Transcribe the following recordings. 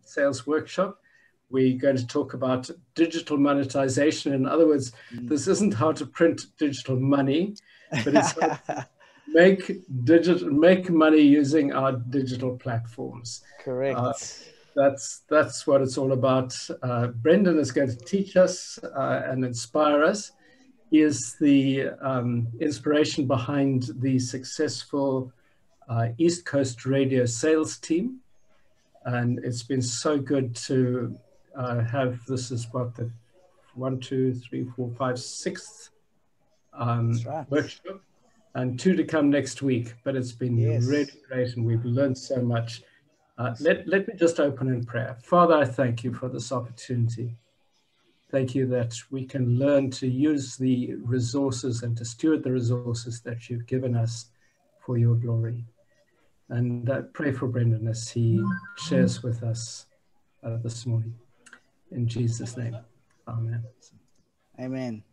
sales workshop. We're going to talk about digital monetization. In other words, this isn't how to print digital money, but it's how to make money using our digital platforms. Correct. That's what it's all about. Brenden is going to teach us and inspire us. He is the inspiration behind the successful East Coast radio sales team. And it's been so good to have, this is what, the 1, 2, 3, 4, 5, 6th workshop, and 2 to come next week. But it's been really great, and we've learned so much. Let me just open in prayer. Father, I thank you for this opportunity. Thank you that we can learn to use the resources and to steward the resources that you've given us for your glory. And I pray for Brenden as he shares with us this morning. In Jesus' name, amen. Amen.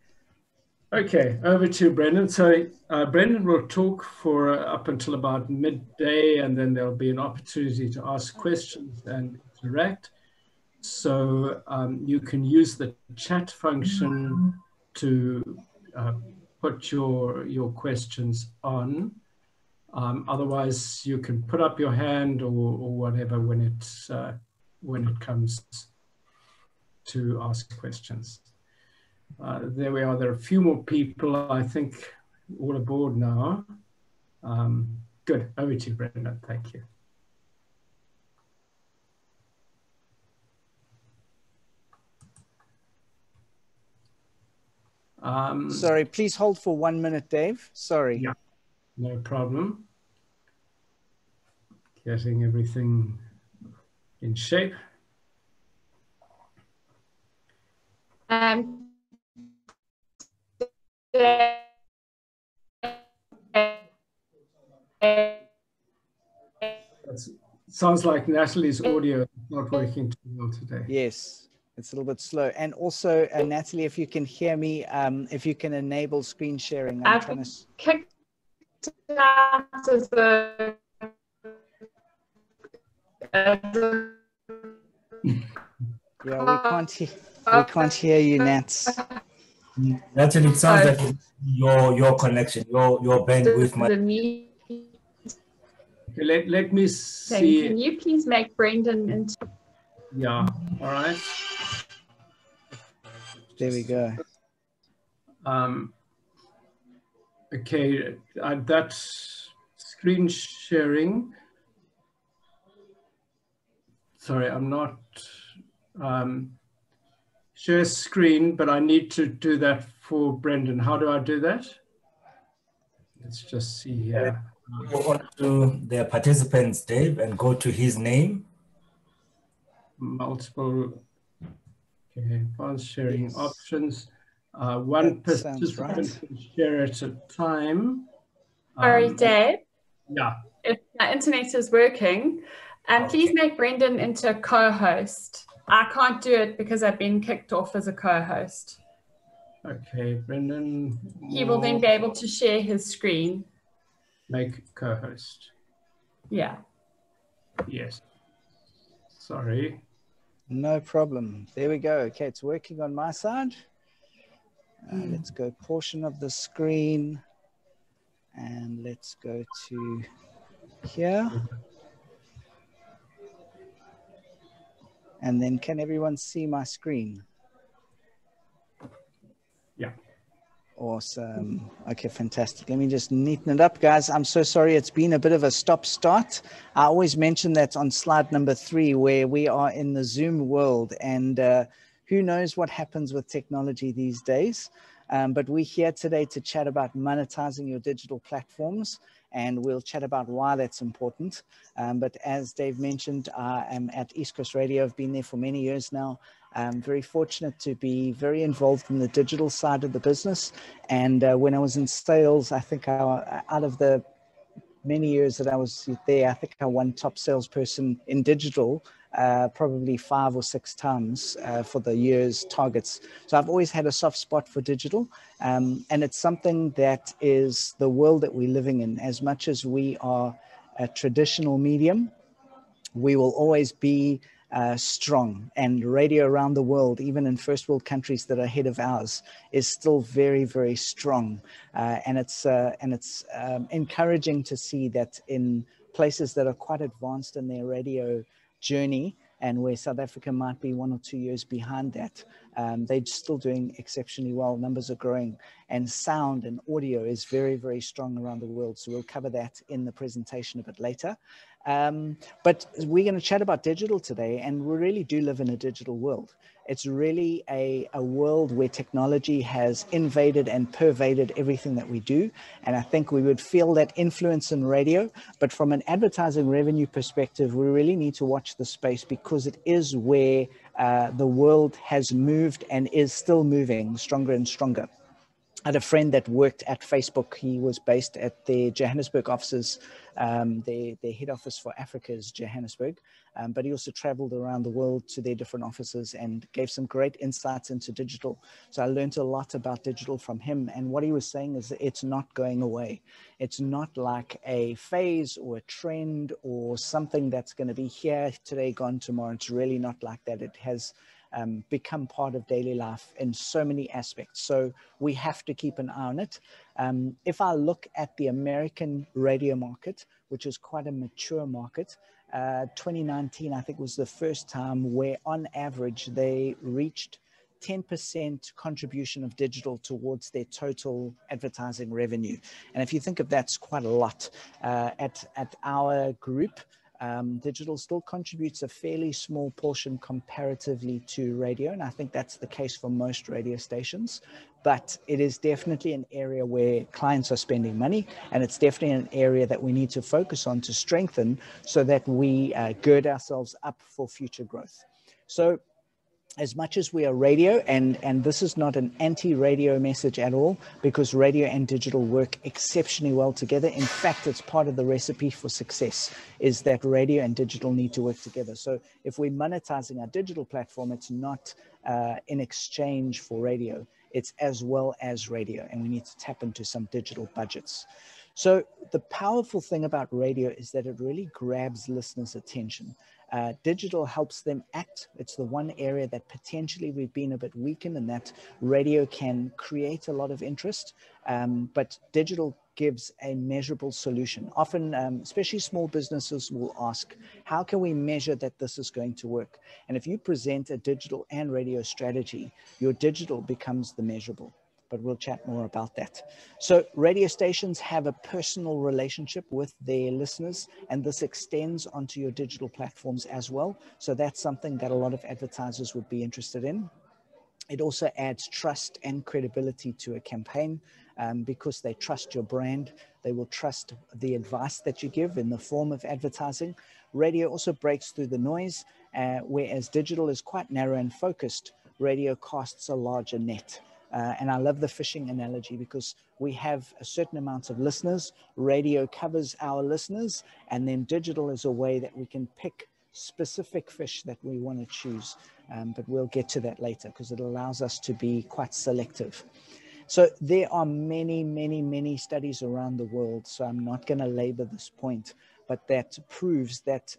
Okay, over to Brenden. So Brenden will talk for up until about midday, and then there'll be an opportunity to ask questions and interact. So you can use the chat function to put your questions on. Otherwise, you can put up your hand or whatever when it comes to ask questions. There we are. There are a few more people, I think, all aboard now. Good. Over to you, Brenden. Thank you. Sorry, please hold for 1 minute, Dave. Sorry. Yeah, no problem. Getting everything in shape. Sounds like Natalie's audio is not working too well today. Yes, it's a little bit slow. And also, Natalie, if you can hear me, if you can enable screen sharing. I'm trying to kicked out as a yeah, we can't hear you, Nats. Natalie, it sounds like your connection, your bandwidth might. Okay, let me see. Can you please make Brenden into? Yeah, all right. There we go. Okay, that screen sharing. Sorry, I'm not share screen, but I need to do that for Brenden. How do I do that? Let's just see here. Go on to the participants, Dave, and go to his name. Multiple, okay, advanced sharing options. One participant can share at a time. Sorry, Dave. Yeah. If my internet is working, please make Brenden into a co-host. I can't do it because I've been kicked off as a co-host. Okay, Brenden. He will then be able to share his screen. Make co-host. Yeah. Yes. Sorry. No problem. There we go. Okay, it's working on my side. Let's go portion of the screen. And let's go to here. And then can everyone see my screen? Yeah. Awesome. Okay, fantastic. Let me just neaten it up, guys. I'm so sorry. It's been a bit of a stop-start. I always mention that on slide number 3, where we are in the Zoom world, and who knows what happens with technology these days. But we're here today to chat about monetizing your digital platforms, and we'll chat about why that's important. But as Dave mentioned, I am at East Coast Radio. I've been there for many years now. I'm very fortunate to be very involved in the digital side of the business. And when I was in sales, I think out of the many years that I was there, I think I won top salesperson in digital probably 5 or 6 times for the year's targets. So I've always had a soft spot for digital. And it's something that is the world that we're living in. As much as we are a traditional medium, we will always be strong, and radio around the world, even in first world countries that are ahead of ours, is still very, very strong. And it's encouraging to see that in places that are quite advanced in their radio journey, and where South Africa might be 1 or 2 years behind that, they're still doing exceptionally well. Numbers are growing, and sound and audio is very, very strong around the world. So we'll cover that in the presentation a bit later. But we're going to chat about digital today, and we really do live in a digital world. It's really a world where technology has invaded and pervaded everything that we do. And I think we would feel that influence in radio, but from an advertising revenue perspective, we really need to watch the space, because it is where the world has moved and is still moving stronger and stronger. I had a friend that worked at Facebook. He was based at their Johannesburg offices. Their head office for Africa is Johannesburg, but he also traveled around the world to their different offices and gave some great insights into digital. So I learned a lot about digital from him. And what he was saying is that it's not going away. It's not like a phase or a trend or something that's going to be here today, gone tomorrow. It's really not like that. It has become part of daily life in so many aspects. So we have to keep an eye on it. If I look at the American radio market, which is quite a mature market, 2019, I think, was the first time where on average they reached 10% contribution of digital towards their total advertising revenue. And if you think of that's quite a lot. At our group, digital still contributes a fairly small portion comparatively to radio, and I think that's the case for most radio stations. But it is definitely an area where clients are spending money, and it's definitely an area that we need to focus on to strengthen, so that we gird ourselves up for future growth. So as much as we are radio, and this is not an anti-radio message at all, because radio and digital work exceptionally well together. In fact, it's part of the recipe for success, is that radio and digital need to work together. So if we're monetizing our digital platform, it's not in exchange for radio. It's as well as radio, and we need to tap into some digital budgets. So the powerful thing about radio is that it really grabs listeners' attention. Digital helps them act. It's the one area that potentially we've been a bit weak in, and that radio can create a lot of interest, but digital gives a measurable solution. Often, especially small businesses will ask, how can we measure that this is going to work? And if you present a digital and radio strategy, your digital becomes the measurable. But we'll chat more about that. So radio stations have a personal relationship with their listeners, and this extends onto your digital platforms as well. So that's something that a lot of advertisers would be interested in. It also adds trust and credibility to a campaign, because they trust your brand. They will trust the advice that you give in the form of advertising. Radio also breaks through the noise, whereas digital is quite narrow and focused. Radio casts a larger net. And I love the fishing analogy, because we have a certain amount of listeners. Radio covers our listeners, and then digital is a way that we can pick specific fish that we want to choose. But we'll get to that later, because it allows us to be quite selective. So there are many, many, many studies around the world. So I'm not going to labor this point, but that proves that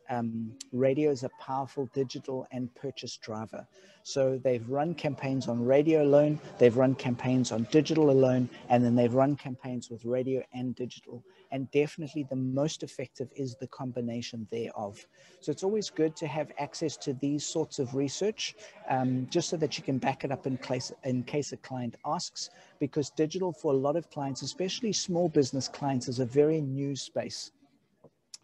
radio is a powerful digital and purchase driver. So they've run campaigns on radio alone, they've run campaigns on digital alone, and then they've run campaigns with radio and digital. And definitely the most effective is the combination thereof. So it's always good to have access to these sorts of research, just so that you can back it up in case a client asks, because digital for a lot of clients, especially small business clients, is a very new space.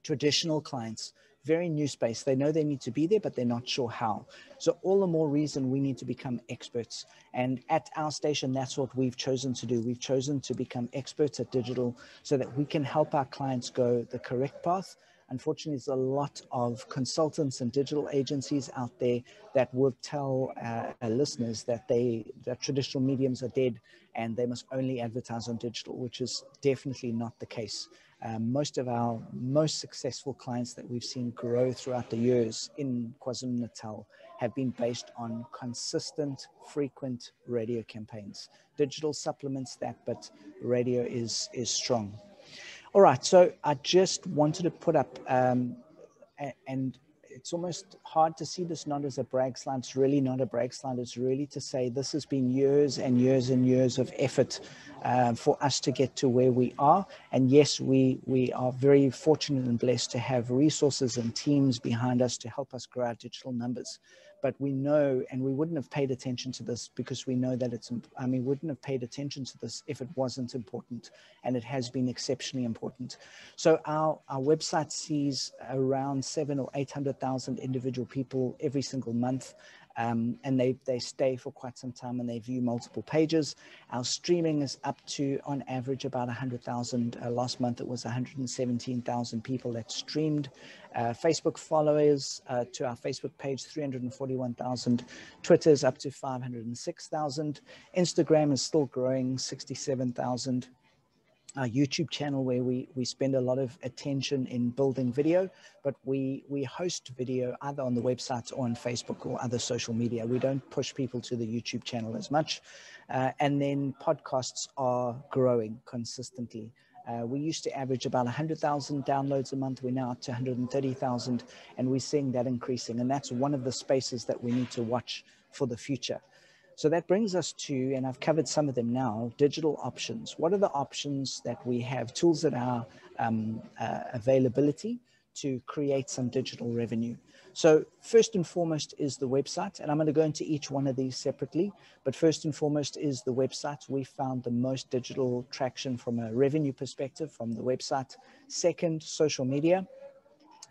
Traditional clients, very new space. They know they need to be there, but they're not sure how. So all the more reason we need to become experts. And at our station, that's what we've chosen to do. We've chosen to become experts at digital so that we can help our clients go the correct path. Unfortunately, there's a lot of consultants and digital agencies out there that will tell our listeners that traditional mediums are dead and they must only advertise on digital, which is definitely not the case. Most of our most successful clients that we've seen grow throughout the years in KwaZulu-Natal have been based on consistent, frequent radio campaigns. Digital supplements that, but radio is strong. All right, so I just wanted to put up and it's almost hard to see this not as a brag slide. It's really not a brag slide. It's really to say this has been years and years and years of effort for us to get to where we are. And yes, we are very fortunate and blessed to have resources and teams behind us to help us grow our digital numbers. But we know, and we wouldn't have paid attention to this because we know that it's, I mean, we wouldn't have paid attention to this if it wasn't important, and it has been exceptionally important. So our website sees around 700,000 or 800,000 individual people every single month. And they stay for quite some time and they view multiple pages. Our streaming is up to, on average, about 100,000. Last month, it was 117,000 people that streamed. Facebook followers to our Facebook page, 341,000. Twitter's up to 506,000. Instagram is still growing, 67,000. Our YouTube channel, where we spend a lot of attention in building video, but we host video either on the website or on Facebook or other social media. We don't push people to the YouTube channel as much. And then podcasts are growing consistently. We used to average about 100,000 downloads a month. We're now up to 130,000, and we're seeing that increasing. And that's one of the spaces that we need to watch for the future. So that brings us to, and I've covered some of them now, digital options. What are the options that we have, tools at our availability to create some digital revenue? So first and foremost is the website, and I'm going to go into each one of these separately, but first and foremost is the website. We found the most digital traction from a revenue perspective from the website. Second, social media.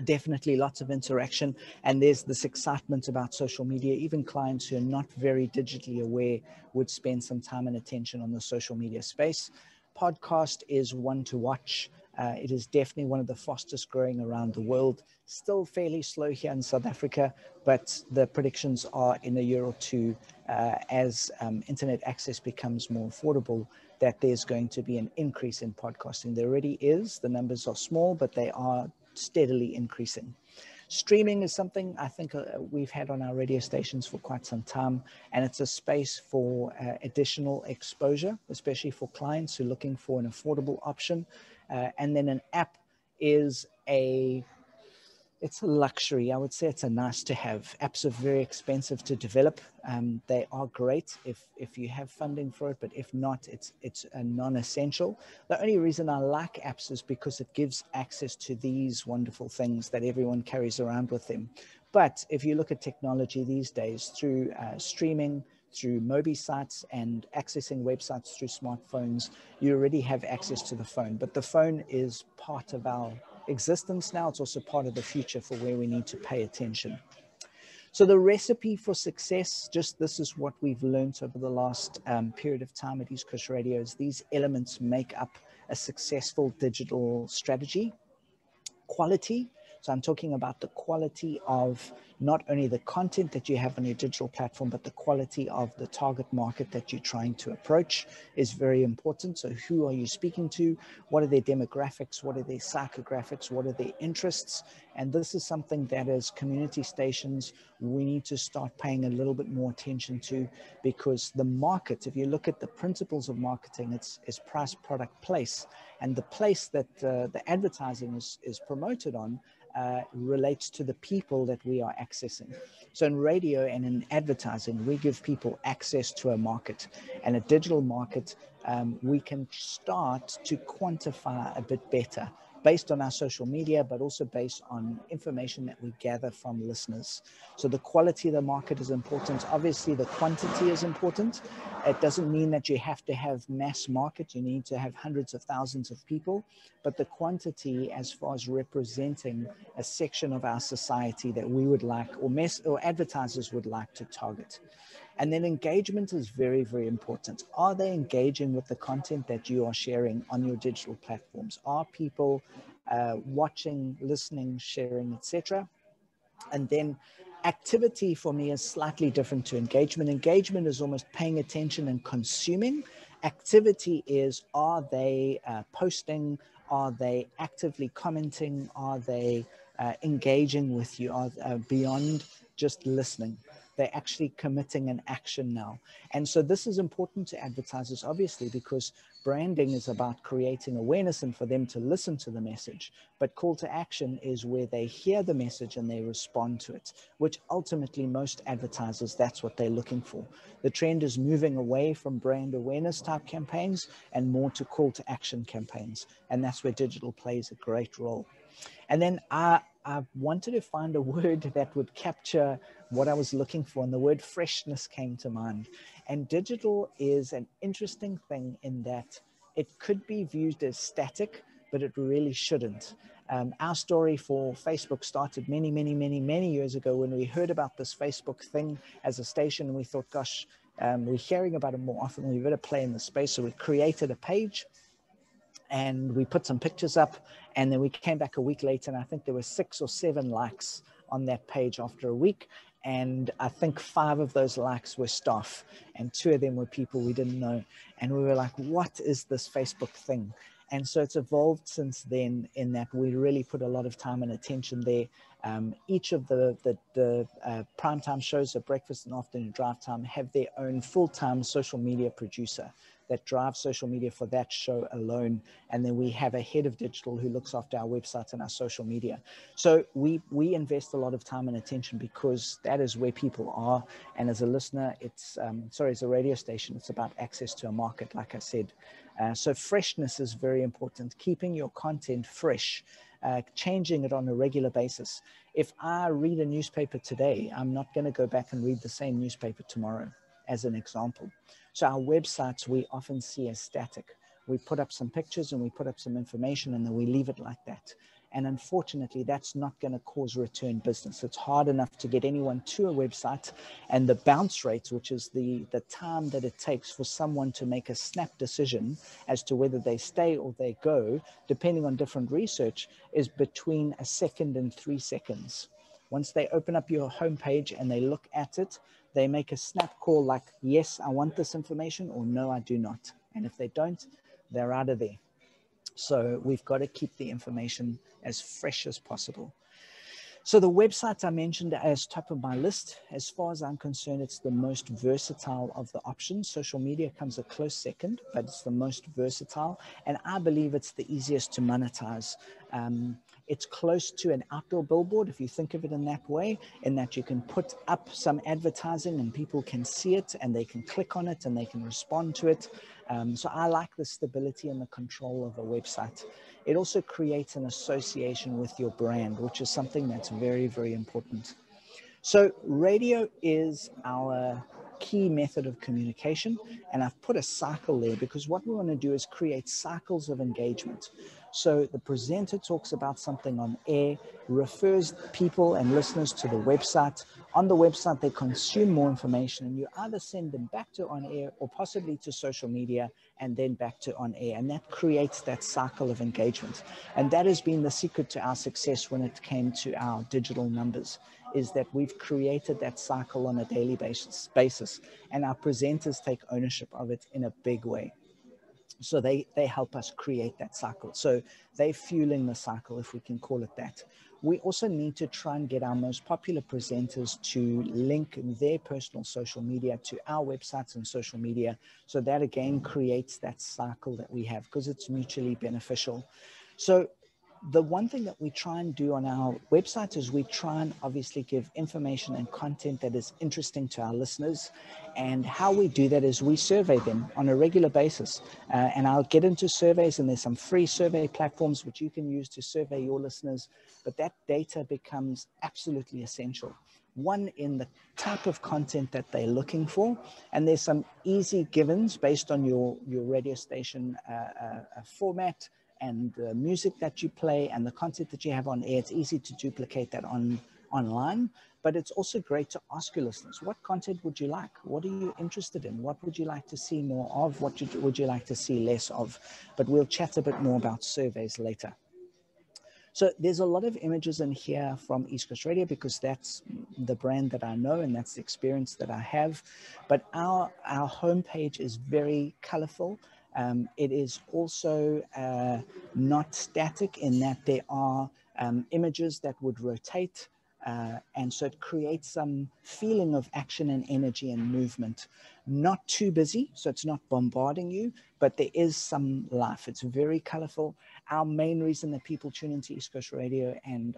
Definitely lots of interaction, and there's this excitement about social media. Even clients who are not very digitally aware would spend some time and attention on the social media space. Podcast is one to watch. It is definitely one of the fastest growing around the world. Still fairly slow here in South Africa, but the predictions are in a year or two, as internet access becomes more affordable, that there's going to be an increase in podcasting. There already is. The numbers are small, but they are steadily increasing. Streaming is something I think we've had on our radio stations for quite some time, and it's a space for additional exposure, especially for clients who are looking for an affordable option. And then an app is it's a luxury. I would say it's a nice to have. Apps are very expensive to develop. They are great if you have funding for it, but if not, it's a non-essential. The only reason I like apps is because it gives access to these wonderful things that everyone carries around with them. But if you look at technology these days, through streaming, through Mobi sites and accessing websites through smartphones, you already have access to the phone. But the phone is part of our existence now. It's also part of the future for where we need to pay attention. So the recipe for success, just this is what we've learned over the last period of time at East Coast Radios. These elements make up a successful digital strategy. Quality. So I'm talking about the quality of not only the content that you have on your digital platform, but the quality of the target market that you're trying to approach is very important. So who are you speaking to? What are their demographics? What are their psychographics? What are their interests? And this is something that as community stations, we need to start paying a little bit more attention to, because the market, if you look at the principles of marketing, it's price, product, place. And the place that the advertising is promoted on relates to the people that we are accessing. So in radio and in advertising, we give people access to a market, and a digital market, we can start to quantify a bit better based on our social media, but also based on information that we gather from listeners. So the quality of the market is important. Obviously, the quantity is important. It doesn't mean that you have to have mass market. You need to have hundreds of thousands of people, but the quantity as far as representing a section of our society that we would like, or advertisers would like to target. And then engagement is very, very important. Are they engaging with the content that you are sharing on your digital platforms? Are people watching, listening, sharing, etc.? And then activity for me is slightly different to engagement. Engagement is almost paying attention and consuming. Activity is, are they posting? Are they actively commenting? Are they engaging with you? Are beyond just listening. They're actually committing an action now. And so this is important to advertisers, obviously, because branding is about creating awareness and for them to listen to the message. But call to action is where they hear the message and they respond to it, which ultimately most advertisers, that's what they're looking for. The trend is moving away from brand awareness type campaigns and more to call to action campaigns. And that's where digital plays a great role. And then I wanted to find a word that would capture what I was looking for, and the word freshness came to mind. And digital is an interesting thing in that it could be viewed as static, but it really shouldn't. Our story for Facebook started many, many, many, many years ago when we heard about this Facebook thing as a station, and we thought, gosh, we're hearing about it more often, we better play in the space. So we created a page and we put some pictures up, and then we came back a week later, and I think there were 6 or 7 likes on that page after a week. And I think 5 of those likes were staff, and 2 of them were people we didn't know. And we were like, what is this Facebook thing? And so it's evolved since then in that we really put a lot of time and attention there. Each of the primetime shows, so breakfast and afternoon drive time, have their own full-time social media producer that drives social media for that show alone. And then we have a head of digital who looks after our website and our social media. So we invest a lot of time and attention because that is where people are. And as a listener, it's, as a radio station, it's about access to a market, like I said. So freshness is very important, keeping your content fresh, changing it on a regular basis. If I read a newspaper today, I'm not going to go back and read the same newspaper tomorrow, as an example. So our websites, we often see as static. We put up some pictures and we put up some information and then we leave it like that. And unfortunately, that's not going to cause return business. It's hard enough to get anyone to a website, and the bounce rate, which is the time that it takes for someone to make a snap decision as to whether they stay or they go, depending on different research, is between a second and 3 seconds. Once they open up your homepage and they look at it, they make a snap call like, yes, I want this information, or no, I do not. And if they don't, they're out of there. So we've got to keep the information as fresh as possible. So the website I mentioned as top of my list, as far as I'm concerned, it's the most versatile of the options. Social media comes a close second, but it's the most versatile. And I believe it's the easiest to monetize. It's close to an outdoor billboard, if you think of it in that way, in that you can put up some advertising and people can see it and they can click on it and they can respond to it. So I like the stability and the control of a website. It also creates an association with your brand, which is something that's very, very important. So radio is our key method of communication, and I've put a cycle there because what we want to do is create cycles of engagement. So the presenter talks about something on air, refers people and listeners to the website. On the website, they consume more information, and you either send them back to on air or possibly to social media and then back to on air. And that creates that cycle of engagement. And that has been the secret to our success when it came to our digital numbers, is that we've created that cycle on a daily basis, and our presenters take ownership of it in a big way. So they help us create that cycle. So they're fueling the cycle, if we can call it that. We also need to try and get our most popular presenters to link their personal social media to our websites and social media. So that again creates that cycle that we have because it's mutually beneficial. So the one thing that we try and do on our website is we try and obviously give information and content that is interesting to our listeners. And how we do that is we survey them on a regular basis. And I'll get into surveys, and there's some free survey platforms which you can use to survey your listeners. But that data becomes absolutely essential. One, in the type of content that they're looking for. And there's some easy givens based on your radio station format and the music that you play and the content that you have on air. It's easy to duplicate that online, but it's also great to ask your listeners, what content would you like? What are you interested in? What would you like to see more of? What would you like to see less of? But we'll chat a bit more about surveys later. So there's a lot of images in here from East Coast Radio because that's the brand that I know and that's the experience that I have. But our homepage is very colorful. It is also not static in that there are images that would rotate And so it creates some feeling of action and energy and movement. Not too busy, so it's not bombarding you, but there is some life. It's very colorful. Our main reason that people tune into East Coast Radio and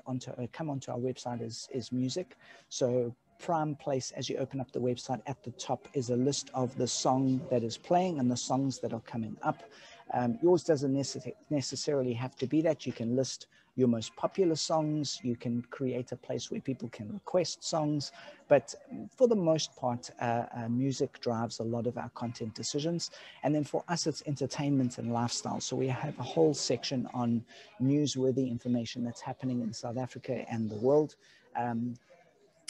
come onto our website is music. So prime place as you open up the website, at the top is a list of the song that is playing and the songs that are coming up. Yours doesn't necessarily have to be that. You can list your most popular songs. You can create a place where people can request songs. But for the most part, music drives a lot of our content decisions. And then for us, it's entertainment and lifestyle. So we have a whole section on newsworthy information that's happening in South Africa and the world.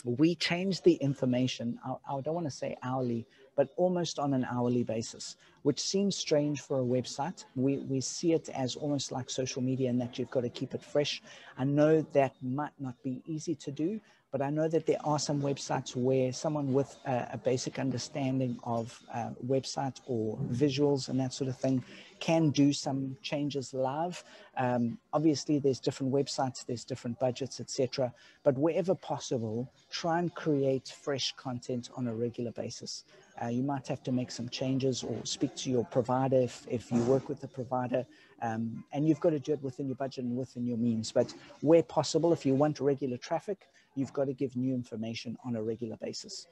We change the information, I don't want to say hourly, but almost on an hourly basis, which seems strange for a website. We see it as almost like social media, and that you've got to keep it fresh. I know that might not be easy to do, but I know that there are some websites where someone with a basic understanding of website or visuals and that sort of thing can do some changes live. Obviously, there's different websites, there's different budgets, etc. But wherever possible, try and create fresh content on a regular basis. You might have to make some changes or speak to your provider if you work with the provider, and you've got to do it within your budget and within your means. But where possible, if you want regular traffic, you've got to give new information on a regular basis.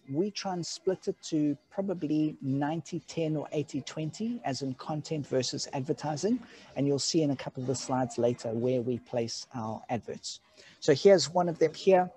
We try and split it to probably 90-10 or 80-20 as in content versus advertising. And you'll see in a couple of the slides later where we place our adverts. So here's one of them here.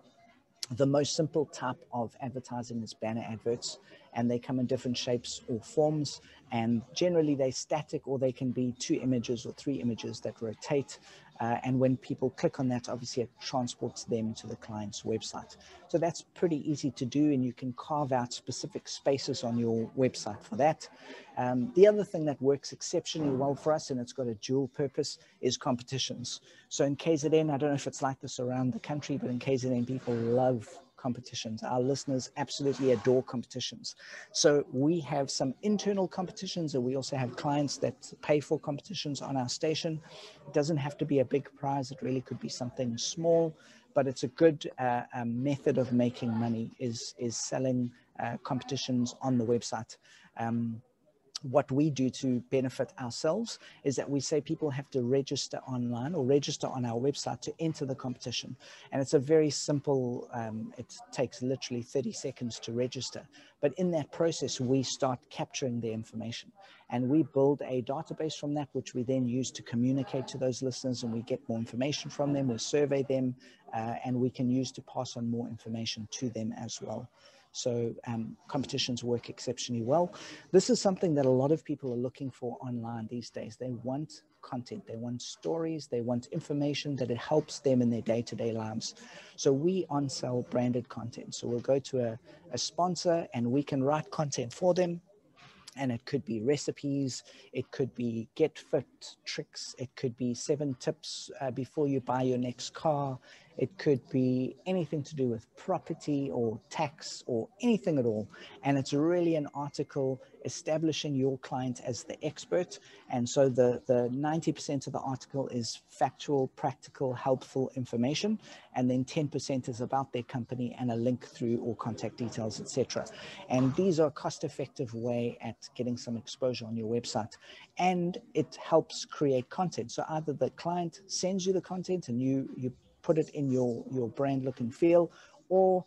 The most simple type of advertising is banner adverts, and they come in different shapes or forms, and generally they're static, or they can be 2 images or 3 images that rotate. And when people click on that, obviously it transports them to the client's website. So that's pretty easy to do, and you can carve out specific spaces on your website for that. The other thing that works exceptionally well for us, and it's got a dual purpose, is competitions. So in KZN, I don't know if it's like this around the country, but in KZN, people love competitions. Our listeners absolutely adore competitions. So we have some internal competitions, and we also have clients that pay for competitions on our station. It doesn't have to be a big prize. It really could be something small, but it's a good method of making money is selling competitions on the website. What we do to benefit ourselves is that we say people have to register online or register on our website to enter the competition. And it's a very simple, it takes literally 30 seconds to register. But in that process, we start capturing the information, and we build a database from that, which we then use to communicate to those listeners, and we get more information from them, we survey them, and we can use to pass on more information to them as well. So competitions work exceptionally well. This is something that a lot of people are looking for online these days. They want content, they want stories, they want information that it helps them in their day-to-day lives. So we on-sell branded content. So we'll go to a sponsor and we can write content for them. And it could be recipes, it could be get fit tricks, it could be 7 tips before you buy your next car. It could be anything to do with property or tax or anything at all. And it's really an article establishing your client as the expert. And so the 90% of the article is factual, practical, helpful information. And then 10% is about their company and a link through or contact details, etc. And these are a cost-effective way at getting some exposure on your website. And it helps create content. So either the client sends you the content and you put it in your brand look and feel, or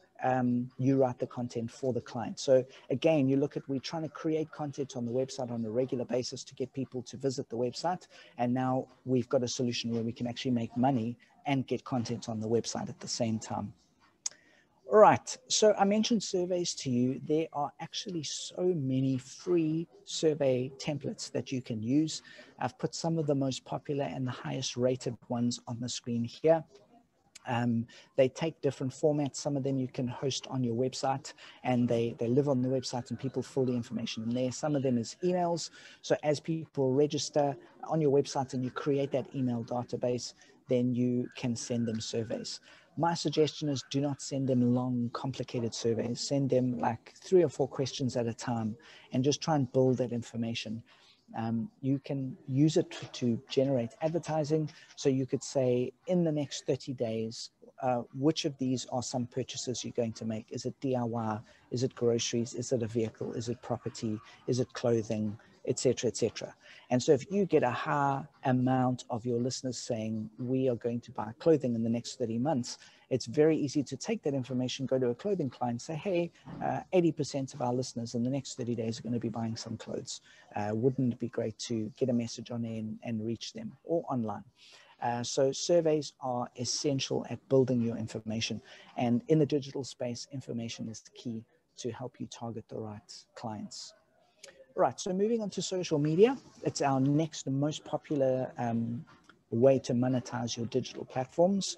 you write the content for the client. So again, we're trying to create content on the website on a regular basis to get people to visit the website. And now we've got a solution where we can actually make money and get content on the website at the same time. All right, so I mentioned surveys to you. There are actually so many free survey templates that you can use. I've put some of the most popular and the highest rated ones on the screen here. They take different formats. Some of them you can host on your website, and they live on the website and people fill the information in there. Some of them is emails. So as people register on your website and you create that email database, then you can send them surveys. My suggestion is do not send them long, complicated surveys. Send them like 3 or 4 questions at a time and just try and build that information. You can use it to generate advertising. So you could say in the next 30 days, which of these are some purchases you're going to make. Is it DIY? Is it groceries? Is it a vehicle? Is it property? Is it clothing? Etc., etc. And so if you get a high amount of your listeners saying we are going to buy clothing in the next 30 months, it's very easy to take that information, go to a clothing client, say, hey, 80% of our listeners in the next 30 days are going to be buying some clothes. Wouldn't it be great to get a message on there and reach them, or online? So surveys are essential at building your information. And in the digital space, information is key to help you target the right clients. Right, so moving on to social media, it's our next most popular way to monetize your digital platforms.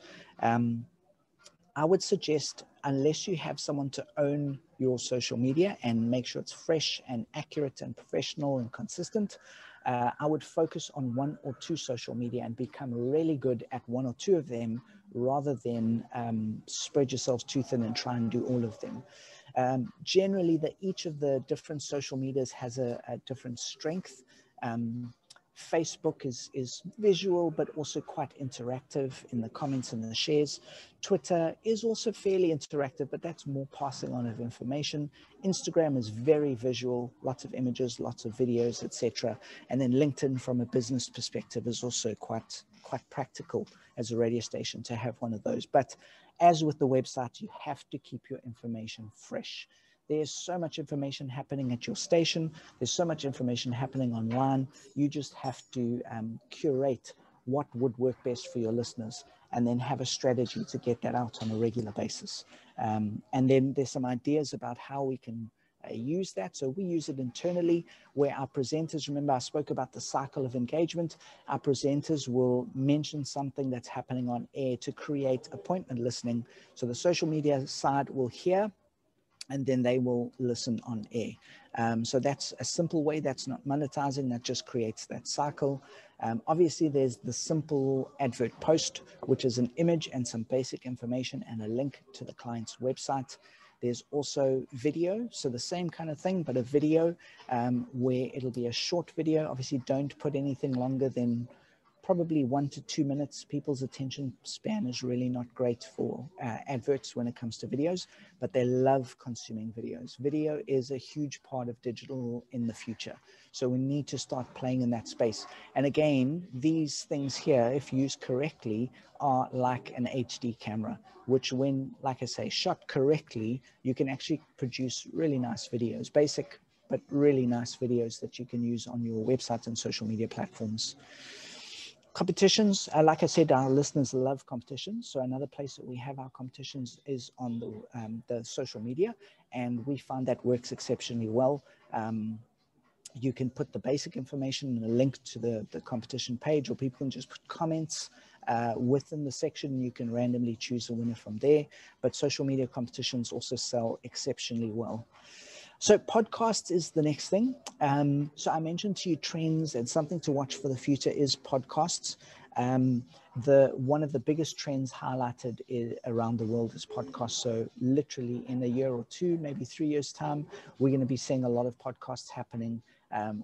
I would suggest, unless you have someone to own your social media and make sure it's fresh and accurate and professional and consistent, I would focus on one or two social media and become really good at one or two of them, rather than spread yourselves too thin and try and do all of them. Generally, each of the different social medias has a different strength. Facebook is visual, but also quite interactive in the comments and the shares. Twitter is also fairly interactive, but that's more passing on of information. Instagram is very visual, lots of images, lots of videos, etc. And then LinkedIn, from a business perspective, is also quite practical as a radio station to have one of those. But as with the website, you have to keep your information fresh. There's so much information happening at your station. There's so much information happening online. You just have to curate what would work best for your listeners, and then have a strategy to get that out on a regular basis. And then there's some ideas about how we can use that. So we use it internally, where our presenters, remember I spoke about the cycle of engagement, our presenters will mention something that's happening on air to create appointment listening. So the social media side will hear, and then they will listen on air. So that's a simple way. That's not monetizing. That just creates that cycle. Obviously, there's the simple advert post, which is an image and some basic information and a link to the client's website. There's also video. So the same kind of thing, but a video where it'll be a short video. Obviously, don't put anything longer than probably 1 to 2 minutes. People's attention span is really not great for adverts when it comes to videos, but they love consuming videos. Video is a huge part of digital in the future. So we need to start playing in that space. And again, these things here, if used correctly, are like an HD camera, which when, like I say, shot correctly, you can actually produce really nice videos, basic, but really nice videos that you can use on your website and social media platforms. Competitions, like I said, our listeners love competitions. So another place that we have our competitions is on the social media, and we find that works exceptionally well. You can put the basic information and a link to the competition page, or people can just put comments within the section. You can randomly choose a winner from there. But social media competitions also sell exceptionally well. So podcasts is the next thing. So I mentioned to you trends, and something to watch for the future is podcasts. One of the biggest trends highlighted around the world is podcasts. So literally in a year or two, maybe 3 years time, we're going to be seeing a lot of podcasts happening.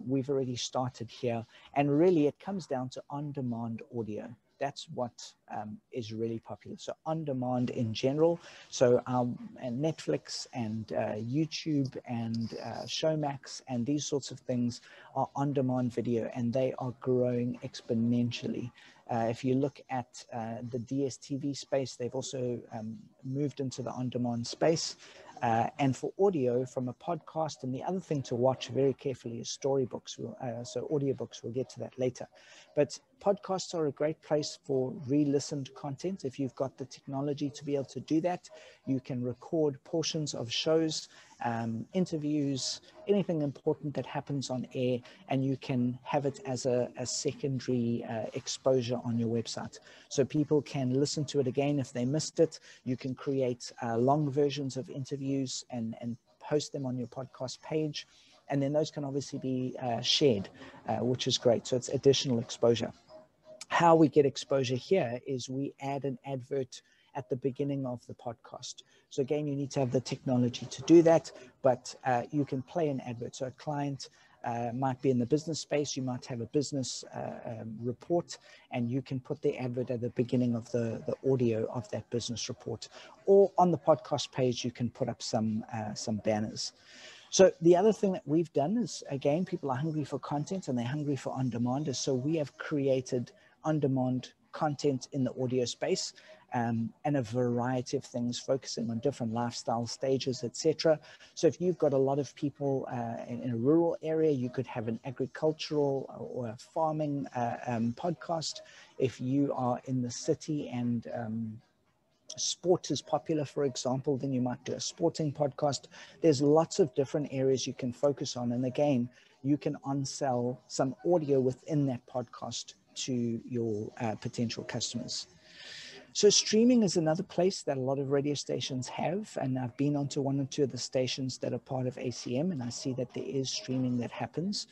We've already started here, and really it comes down to on-demand audio. That's what is really popular. So on demand in general. So and Netflix and YouTube and Showmax and these sorts of things are on demand video, and they are growing exponentially. If you look at the DSTV space, they've also moved into the on demand space. And for audio, from a podcast, and the other thing to watch very carefully is storybooks. So audiobooks, we'll get to that later. But podcasts are a great place for re-listened content. If you've got the technology to be able to do that, you can record portions of shows, interviews, anything important that happens on air, and you can have it as a secondary exposure on your website. So people can listen to it again if they missed it. You can create long versions of interviews and post them on your podcast page. And then those can obviously be shared, which is great. So it's additional exposure. How we get exposure here is we add an advert at the beginning of the podcast. So again, you need to have the technology to do that, but you can play an advert. So a client might be in the business space, you might have a business report, and you can put the advert at the beginning of the audio of that business report. Or on the podcast page, you can put up some banners. So the other thing that we've done is, again, people are hungry for content and they're hungry for on-demand. So we have created on-demand content in the audio space, and a variety of things focusing on different lifestyle stages, etc. So if you've got a lot of people in a rural area, you could have an agricultural or a farming podcast. If you are in the city and sport is popular, for example, then you might do a sporting podcast. There's lots of different areas you can focus on. And again, you can on-sell some audio within that podcast to your potential customers. So streaming is another place that a lot of radio stations have, and I've been onto one or two of the stations that are part of ACM, and I see that there is streaming that happens.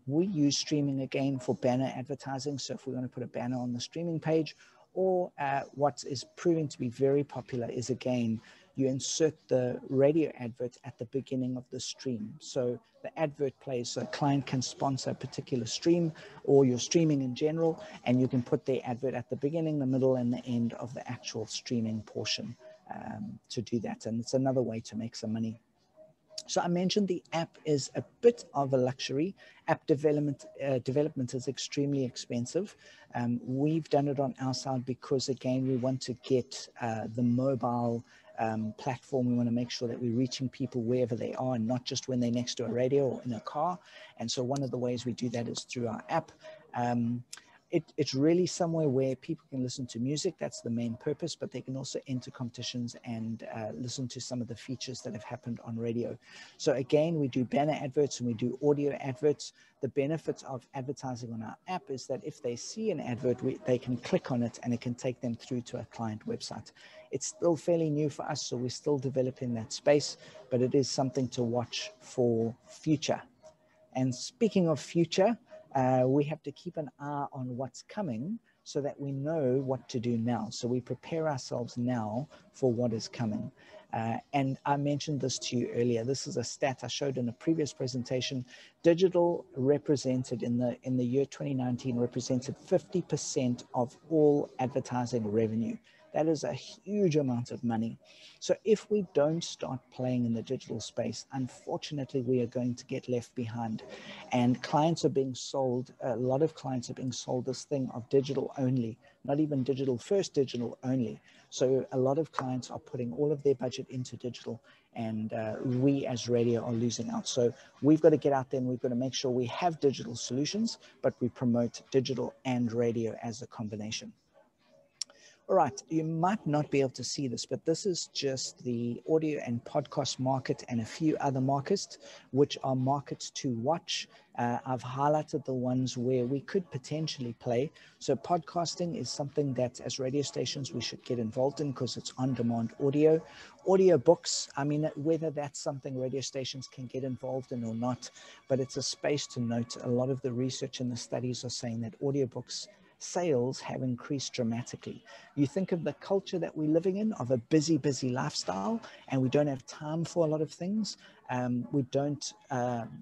We use streaming again for banner advertising. So if we want to put a banner on the streaming page, or what is proving to be very popular is, again, you insert the radio advert at the beginning of the stream. So the advert plays, so a client can sponsor a particular stream or your streaming in general, and you can put the advert at the beginning, the middle, and the end of the actual streaming portion to do that. And it's another way to make some money. So I mentioned the app is a bit of a luxury. App development is extremely expensive. We've done it on our side because, again, we want to get the mobile platform. We want to make sure that we're reaching people wherever they are and not just when they're next to a radio or in a car. And so one of the ways we do that is through our app. It's really somewhere where people can listen to music. That's the main purpose, but they can also enter competitions and listen to some of the features that have happened on radio. So again, we do banner adverts and we do audio adverts. The benefit of advertising on our app is that if they see an advert, they can click on it and it can take them through to a client website. It's still fairly new for us, so we're still developing that space, but it is something to watch for future. And speaking of future, we have to keep an eye on what's coming so that we know what to do now. So we prepare ourselves now for what is coming. And I mentioned this to you earlier. This is a stat I showed in a previous presentation. Digital represented in the year 2019 represented 50% of all advertising revenue. That is a huge amount of money. So if we don't start playing in the digital space, unfortunately, we are going to get left behind. And clients are being sold, a lot of clients are being sold this thing of digital only, not even digital first, digital only. So a lot of clients are putting all of their budget into digital, and we as radio are losing out. So we've got to get out there and we've got to make sure we have digital solutions, but we promote digital and radio as a combination. All right, you might not be able to see this, but this is just the audio and podcast market and a few other markets, which are markets to watch. I've highlighted the ones where we could potentially play. So podcasting is something that as radio stations we should get involved in because it's on-demand audio. Audio books, I mean, whether that's something radio stations can get involved in or not, but it's a space to note. A lot of the research and the studies are saying that audiobooks sales have increased dramatically. You think of the culture that we're living in, of a busy lifestyle, and we don't have time for a lot of things. We don't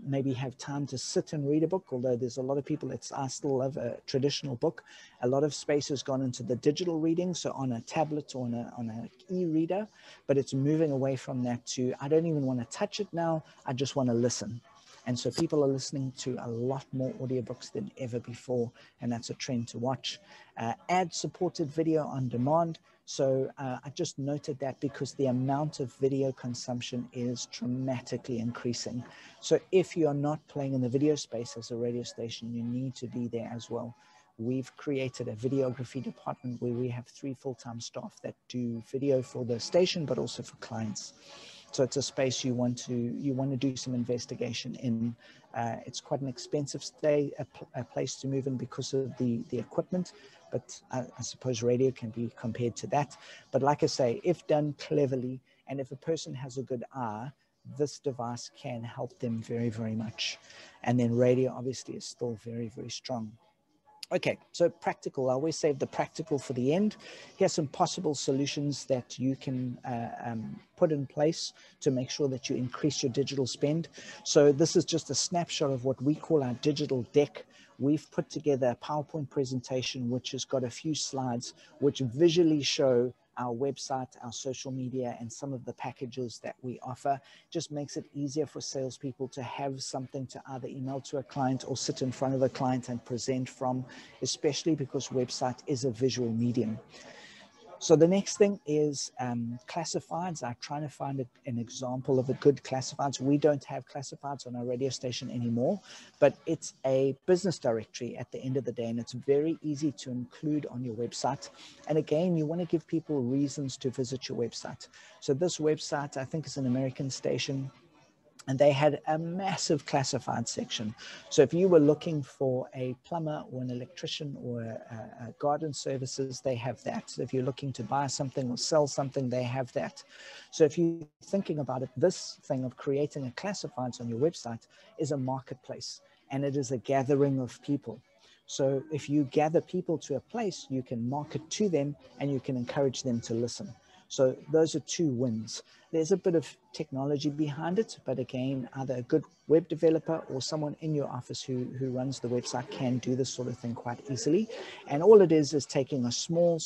maybe have time to sit and read a book, although there's a lot of people that I still love a traditional book. A lot of space has gone into the digital reading, so on a tablet or on an e-reader, but it's moving away from that to, I don't even want to touch it now, I just want to listen. And so people are listening to a lot more audiobooks than ever before, and that's a trend to watch. Ad-supported video on demand. So I just noted that because the amount of video consumption is dramatically increasing. So if you're not playing in the video space as a radio station, you need to be there as well. We've created a videography department where we have 3 full-time staff that do video for the station, but also for clients. So it's a space you want to do some investigation in. It's quite an expensive a place to move in because of the equipment, but I suppose radio can be compared to that. But like I say, if done cleverly and if a person has a good eye, this device can help them very, very much. And then radio obviously is still very, very strong. Okay, so practical. I always save the practical for the end. Here's some possible solutions that you can put in place to make sure that you increase your digital spend. So this is just a snapshot of what we call our digital deck. We've put together a PowerPoint presentation which has got a few slides which visually show our website, our social media, and some of the packages that we offer. Just makes it easier for salespeople to have something to either email to a client or sit in front of a client and present from, especially because website is a visual medium. So the next thing is classifieds. I'm trying to find an example of a good classifieds. We don't have classifieds on our radio station anymore, but it's a business directory at the end of the day, and it's very easy to include on your website. And again, you want to give people reasons to visit your website. So this website, I think, is an American station, and they had a massive classified section. So if you were looking for a plumber or an electrician or a garden services, they have that. So if you're looking to buy something or sell something, they have that. So if you're thinking about it, this thing of creating a classifieds on your website is a marketplace, and it is a gathering of people. So if you gather people to a place, you can market to them and you can encourage them to listen. So those are two wins. There's a bit of technology behind it, but again, either a good web developer or someone in your office who runs the website can do this sort of thing quite easily. And all it is taking a small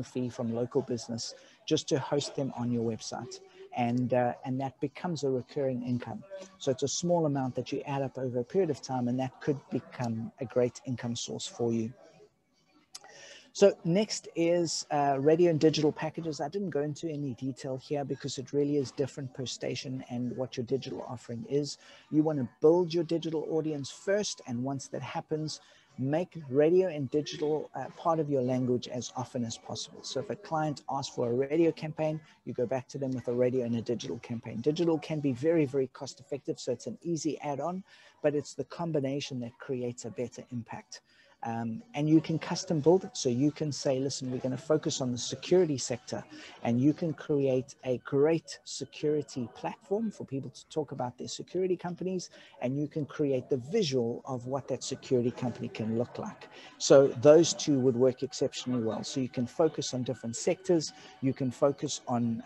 fee from local business just to host them on your website. And that becomes a recurring income. So it's a small amount that you add up over a period of time, and that could become a great income source for you. So next is radio and digital packages. I didn't go into any detail here because it really is different per station and what your digital offering is. You want to build your digital audience first, and once that happens, make radio and digital part of your language as often as possible. So if a client asks for a radio campaign, you go back to them with a radio and a digital campaign. Digital can be very, very cost effective, so it's an easy add-on, but it's the combination that creates a better impact. And you can custom build it. So you can say, listen, we're going to focus on the security sector, and you can create a great security platform for people to talk about their security companies, and you can create the visual of what that security company can look like. So those two would work exceptionally well. So you can focus on different sectors, you can focus on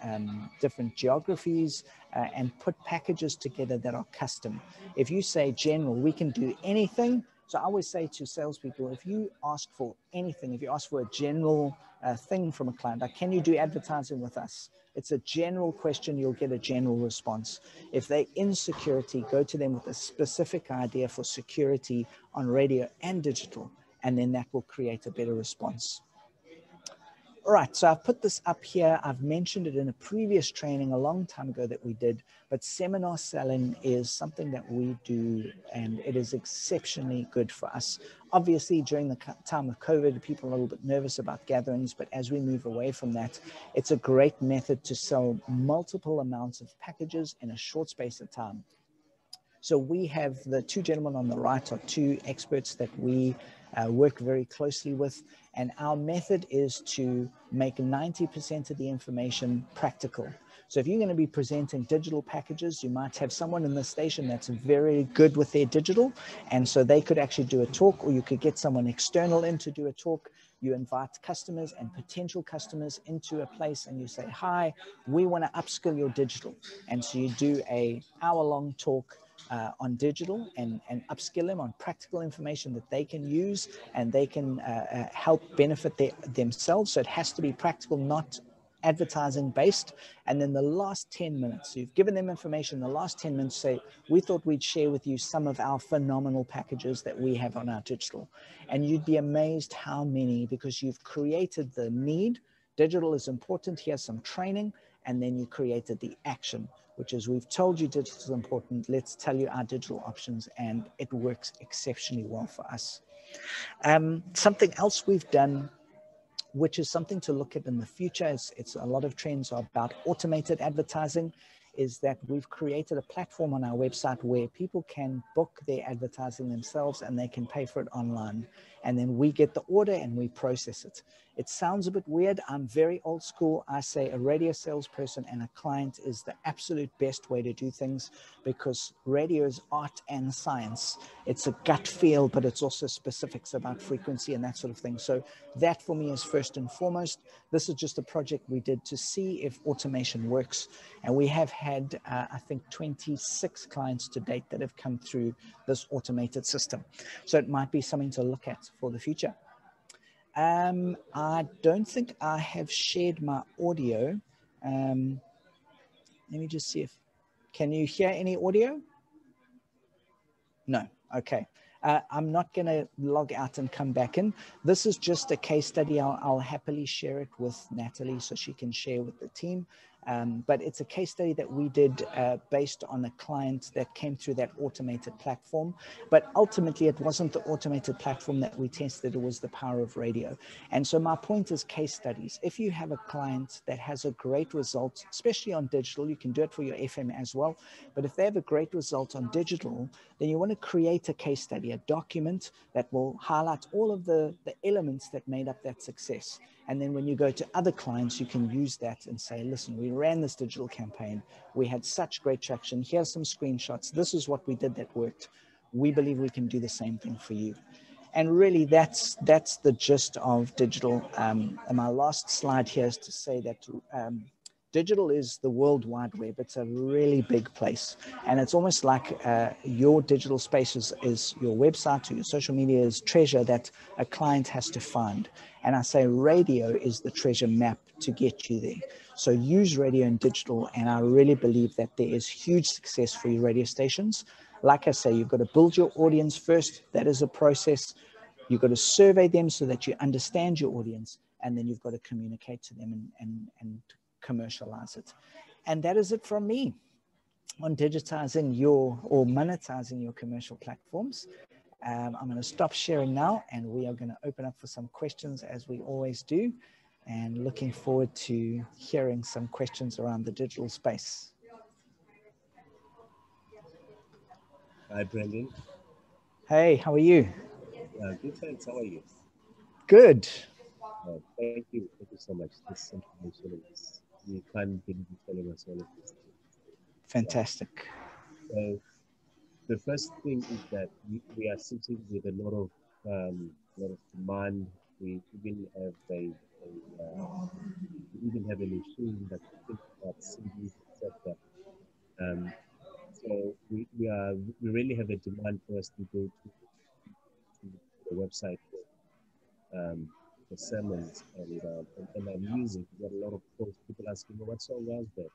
different geographies, and put packages together that are custom. If you say general, we can do anything. So I always say to salespeople, if you ask for anything, if you ask for a general thing from a client, like, can you do advertising with us? It's a general question, you'll get a general response. If they're in security, go to them with a specific idea for security on radio and digital, and then that will create a better response. All right, so I've put this up here. I've mentioned it in a previous training a long time ago that we did, but seminar selling is something that we do, and it is exceptionally good for us. Obviously, during the time of COVID, people are a little bit nervous about gatherings, but as we move away from that, it's a great method to sell multiple amounts of packages in a short space of time. So we have the two gentlemen on the right are two experts that we work very closely with. And our method is to make 90% of the information practical. So if you're going to be presenting digital packages, you might have someone in the station that's very good with their digital. And so they could actually do a talk, or you could get someone external in to do a talk. You invite customers and potential customers into a place and you say, hi, we want to upskill your digital. And so you do an hour-long talk on digital and upskill them on practical information that they can use and they can help benefit themselves. So it has to be practical, not advertising based. And then the last 10 minutes, so you've given them information, the last 10 minutes say, we thought we'd share with you some of our phenomenal packages that we have on our digital. And you'd be amazed how many, because you've created the need. Digital is important. Here's some training. And then you created the action, which is, we've told you digital is important. Let's tell you our digital options, and it works exceptionally well for us. Something else we've done, which is something to look at in the future, it's a lot of trends are about automated advertising, is that we've created a platform on our website where people can book their advertising themselves and they can pay for it online. And then we get the order and we process it. It sounds a bit weird. I'm very old school. I say a radio salesperson and a client is the absolute best way to do things, because radio is art and science. It's a gut feel, but it's also specifics about frequency and that sort of thing. So that for me is first and foremost. This is just a project we did to see if automation works. And we have had, I think, 26 clients to date that have come through this automated system. So it might be something to look at for the future. I don't think I have shared my audio. Let me just see if, can you hear any audio? No, okay. I'm not going to log out and come back in. This is just a case study. I'll happily share it with Natalie so she can share with the team. But it's a case study that we did based on a client that came through that automated platform. But ultimately, it wasn't the automated platform that we tested. It was the power of radio. And so my point is case studies. If you have a client that has a great result, especially on digital, you can do it for your FM as well. But if they have a great result on digital, then you want to create a case study, a document that will highlight all of the elements that made up that success. And then when you go to other clients, you can use that and say, listen, we ran this digital campaign. We had such great traction. Here's some screenshots. This is what we did that worked. We believe we can do the same thing for you. And really, that's the gist of digital. And my last slide here is to say that digital is the World Wide Web. It's a really big place. And it's almost like your digital space is your website or your social media is treasure that a client has to find. And I say radio is the treasure map to get you there. So use radio and digital. And I really believe that there is huge success for your radio stations. Like I say, you've got to build your audience first. That is a process. You've got to survey them so that you understand your audience. And then you've got to communicate to them and commercialize it. And that is it from me on digitizing or monetizing your commercial platforms. I'm going to stop sharing now, and we are going to open up for some questions as we always do, and looking forward to hearing some questions around the digital space. Hi, Brenden. Hey, how are you? Good, thanks. How are you? Good. Thank you. Thank you so much. This information is, you can't be telling us all of this. Fantastic. So the first thing is that we are sitting with a lot of demand. We even have an issue that we think about CDs, etc. So we really have a demand for us to go to the website for sermons and music. We got a lot of calls, people asking, "What song was that?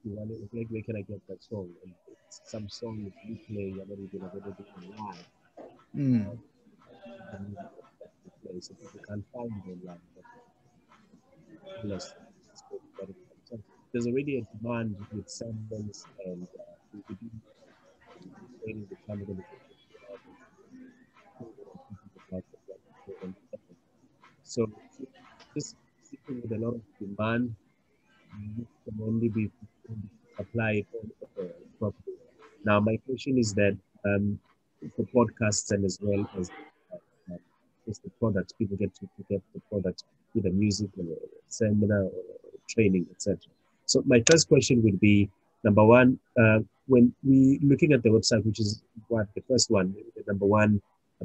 Where can I get that song?" And it's some song that you play, you're not even available online. So people can't find it online. But there's already a demand with sermons, and we do training the family. So just sitting with a lot of demand, can only be applied properly. Now, my question is that for podcasts and as well as just the products, people get to get the products, either music or seminar or training, etc. So my first question would be, number one, when we looking at the website, which is what the first one, the number one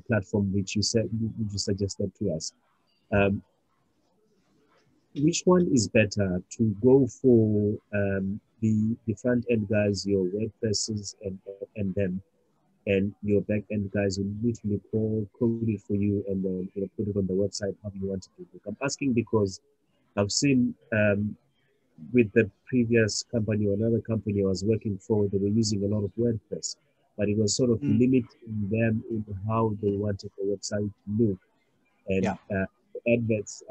platform which you suggested to us. Which one is better, to go for the front end guys, your WordPresses and them, and your back end guys who literally code it for you and then put it on the website how you want it to look? I'm asking because I've seen with the previous company or another company I was working for, they were using a lot of WordPress, but it was sort of limiting them in how they wanted the website to look. And adverts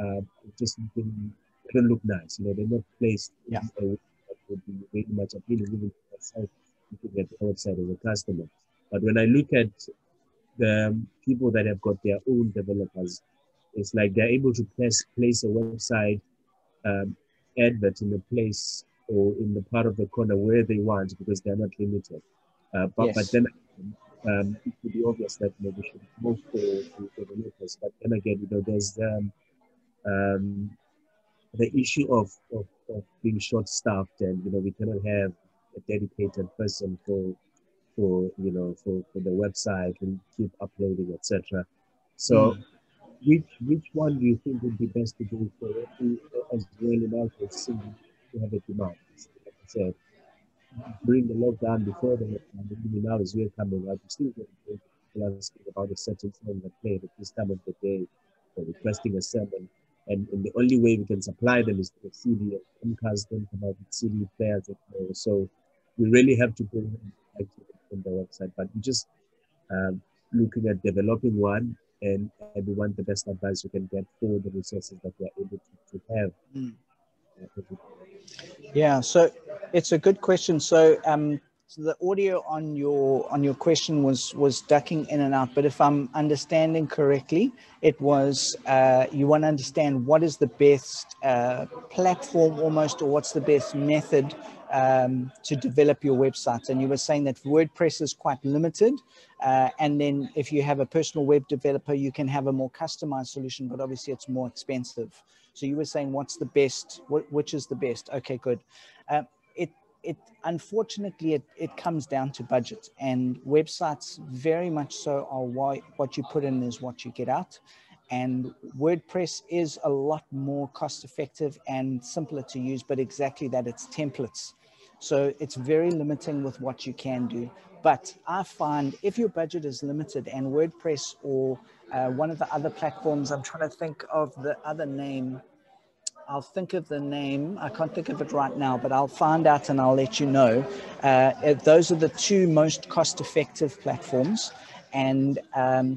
just don't look nice. They're not placed in a way that would be very much appealing even to myself looking at the website as a customer. But when I look at the people that have got their own developers, it's like they're able to place a website advert in a place or in the part of the corner where they want, because they're not limited. But then it would be obvious that we should move for developers. But then again, there's the issue of being short-staffed, and we cannot have a dedicated person for the website and keep uploading, etc. So which one do you think would be best to go for? As well, in our case, seem to have a demand. Like I said, during the lockdown, before the lockdown, even now as we're coming out, we still get people asking about a certain song that played at this time of the day, or requesting a sermon. And the only way we can supply them is through a CD, and Comcast don't come out with CD players anymore. So we really have to go and activate on the website. But we just looking at developing one, and we want the best advice we can get for the resources that we are able to have. Yeah, so it's a good question. So so the audio on your question was ducking in and out, but if I'm understanding correctly, it was you want to understand what is the best platform almost, or what's the best method to develop your website. And you were saying that WordPress is quite limited, and then if you have a personal web developer, you can have a more customized solution, but obviously it's more expensive. So you were saying what's the best, which is the best? Okay, good. It unfortunately it comes down to budget, and websites very much so are what you put in is what you get out. And WordPress is a lot more cost effective and simpler to use, but exactly that, it's templates. So it's very limiting with what you can do. But I find if your budget is limited, and WordPress or one of the other platforms, I'm trying to think of the other name. I'll think of the name. I can't think of it right now, but I'll find out and I'll let you know. Those are the two most cost-effective platforms, and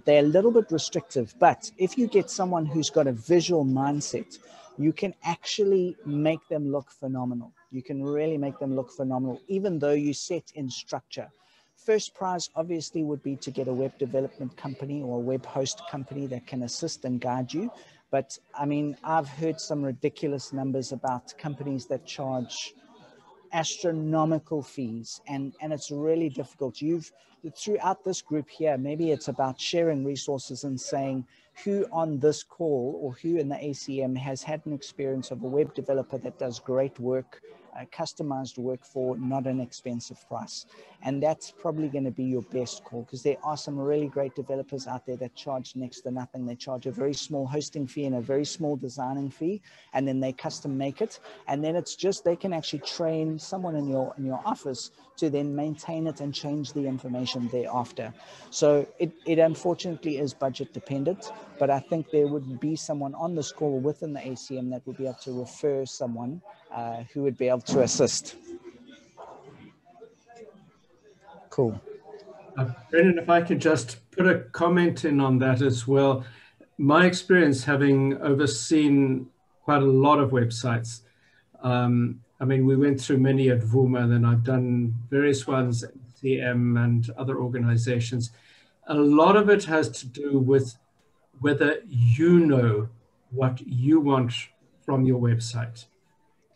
they're a little bit restrictive. But if you get someone who's got a visual mindset, you can actually make them look phenomenal. You can really make them look phenomenal, even though you set in structure. First prize obviously would be to get a web development company or a web host company that can assist and guide you. But I mean, I've heard some ridiculous numbers about companies that charge astronomical fees, and it's really difficult. Throughout this group here, maybe it's about sharing resources and saying who on this call or who in the ACM has had an experience of a web developer that does great work, customized work for not an expensive price. And that's probably going to be your best call, because there are some really great developers out there that charge next to nothing. They charge a very small hosting fee and a very small designing fee, and then they custom make it. And then it's just, they can actually train someone in your office to then maintain it and change the information thereafter. So it unfortunately is budget dependent, but I think there would be someone on this call within the ACM that would be able to refer someone who would be able to assist. Cool. Brenden, if I could just put a comment in on that as well. My experience, having overseen quite a lot of websites, I mean, we went through many at Vuma, then I've done various ones at CM and other organizations. A lot of it has to do with whether you know what you want from your website.